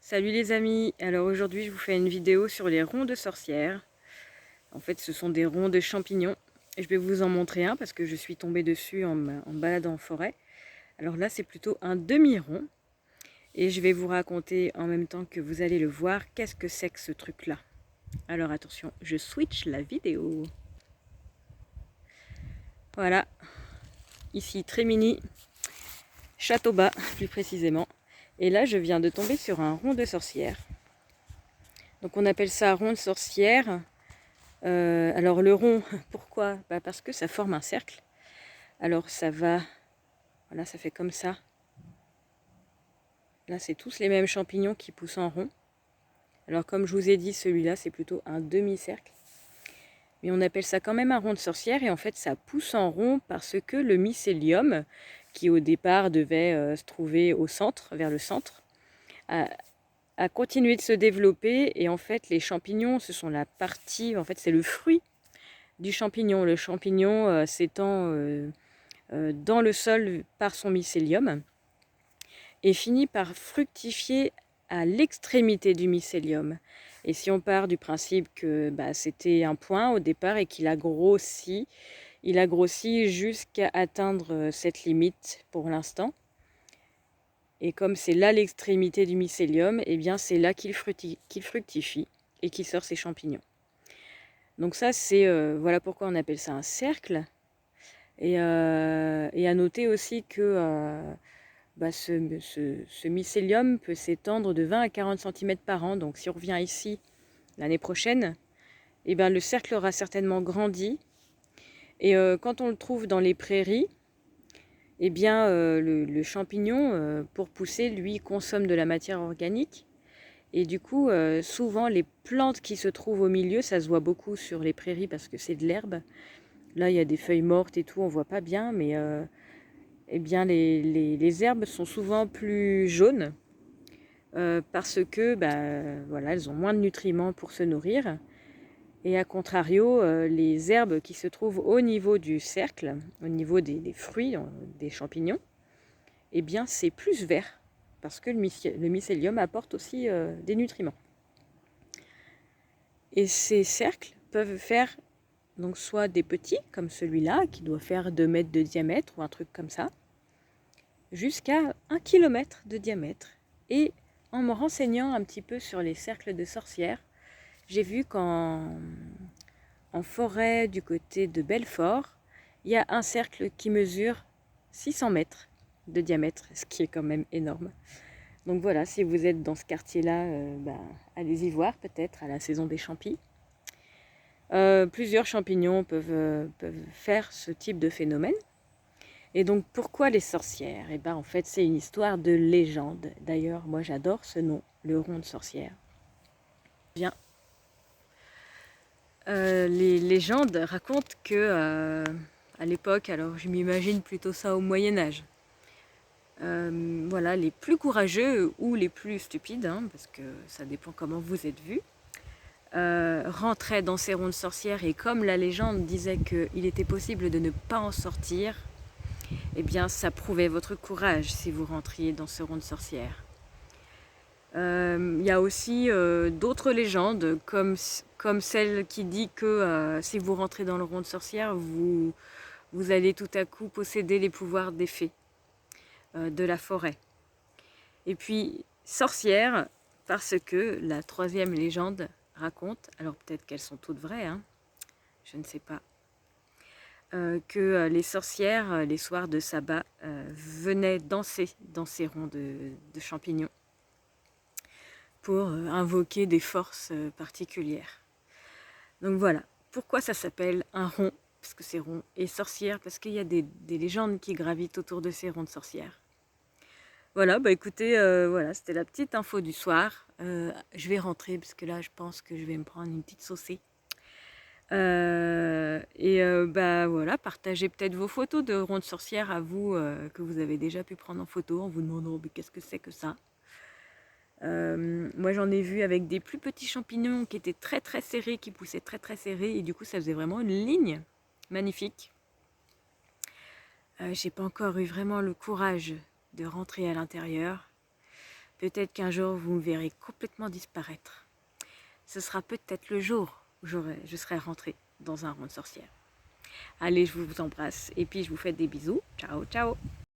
Salut les amis, alors aujourd'hui je vous fais une vidéo sur les ronds de sorcière. En fait ce sont des ronds de champignons. Et je vais vous en montrer un parce que je suis tombée dessus en baladant en forêt. Alors là c'est plutôt un demi-rond. Et je vais vous raconter en même temps que vous allez le voir qu'est-ce que c'est que ce truc là. Alors attention, je switch la vidéo. Voilà, ici très mini, château bas plus précisément. Et là je viens de tomber sur un rond de sorcière. Donc on appelle ça rond de sorcière. Alors le rond, pourquoi? Parce que ça forme un cercle. Alors ça va, voilà, ça fait comme ça. Là, c'est tous les mêmes champignons qui poussent en rond. Alors comme je vous ai dit, celui-là, c'est plutôt un demi-cercle. Mais on appelle ça quand même un rond de sorcière. Et en fait, ça pousse en rond parce que le mycélium, qui au départ devait se trouver au centre, vers le centre, a continué de se développer. Et en fait, les champignons, ce sont la partie, en fait, c'est le fruit du champignon. Le champignon s'étend dans le sol par son mycélium et finit par fructifier à l'extrémité du mycélium. Et si on part du principe que c'était un point au départ et qu'il a grossi, il a grossi jusqu'à atteindre cette limite pour l'instant. Et comme c'est là l'extrémité du mycélium, et bien c'est là qu'il fructifie et qu'il sort ses champignons. Donc ça, c'est voilà pourquoi on appelle ça un cercle. Et à noter aussi que ce mycélium peut s'étendre de 20 à 40 cm par an. Donc si on revient ici l'année prochaine, eh ben, le cercle aura certainement grandi. Et quand on le trouve dans les prairies, eh bien, le champignon, pour pousser, lui, consomme de la matière organique. Et du coup, souvent, les plantes qui se trouvent au milieu, ça se voit beaucoup sur les prairies parce que c'est de l'herbe. Là, il y a des feuilles mortes et tout, on voit pas bien, mais eh bien, les herbes sont souvent plus jaunes parce que voilà, elles ont moins de nutriments pour se nourrir. Et à contrario, les herbes qui se trouvent au niveau du cercle, au niveau des fruits, des champignons, eh bien, c'est plus vert parce que le mycélium apporte aussi des nutriments. Et ces cercles peuvent faire donc soit des petits, comme celui-là, qui doit faire 2 mètres de diamètre ou un truc comme ça, jusqu'à 1 kilomètre de diamètre. Et en me renseignant un petit peu sur les cercles de sorcières, j'ai vu qu'en forêt du côté de Belfort, il y a un cercle qui mesure 600 mètres de diamètre, ce qui est quand même énorme. Donc voilà, si vous êtes dans ce quartier-là, allez-y voir peut-être à la saison des champis. Plusieurs champignons peuvent faire ce type de phénomène. Et donc pourquoi les sorcières? Eh bien en fait c'est une histoire de légende. D'ailleurs moi j'adore ce nom, le rond de sorcière. Bien. Les légendes racontent que à l'époque, alors je m'imagine plutôt ça au Moyen-Âge, voilà, les plus courageux ou les plus stupides, hein, parce que ça dépend comment vous êtes vus, rentraient dans ces ronds de sorcières et comme la légende disait qu'il était possible de ne pas en sortir, eh bien ça prouvait votre courage si vous rentriez dans ce rond de sorcières. Il y a aussi d'autres légendes comme celle qui dit que si vous rentrez dans le rond de sorcière, vous allez tout à coup posséder les pouvoirs des fées de la forêt. Et puis sorcière parce que la troisième légende raconte, alors peut-être qu'elles sont toutes vraies, hein, je ne sais pas, que les sorcières, les soirs de sabbat, venaient danser dans ces ronds de champignons pour invoquer des forces particulières. Donc voilà, pourquoi ça s'appelle un rond? Parce que c'est rond, et sorcière, parce qu'il y a des légendes qui gravitent autour de ces ronds de sorcières. Voilà, bah écoutez, voilà, c'était la petite info du soir. Je vais rentrer, parce que là, je pense que je vais me prendre une petite saucée. Voilà, partagez peut-être vos photos de ronds de sorcières à vous, que vous avez déjà pu prendre en photo, en vous demandant qu'est-ce que c'est que ça. Moi j'en ai vu avec des plus petits champignons qui étaient très très serrés, qui poussaient très très serrés et du coup ça faisait vraiment une ligne magnifique. J'ai pas encore eu vraiment le courage de rentrer à l'intérieur. Peut-être qu'un jour, vous me verrez complètement disparaître. Ce sera peut-être le jour où je serai rentrée dans un rond de sorcière. Allez, je vous embrasse et puis je vous fais des bisous. Ciao, ciao!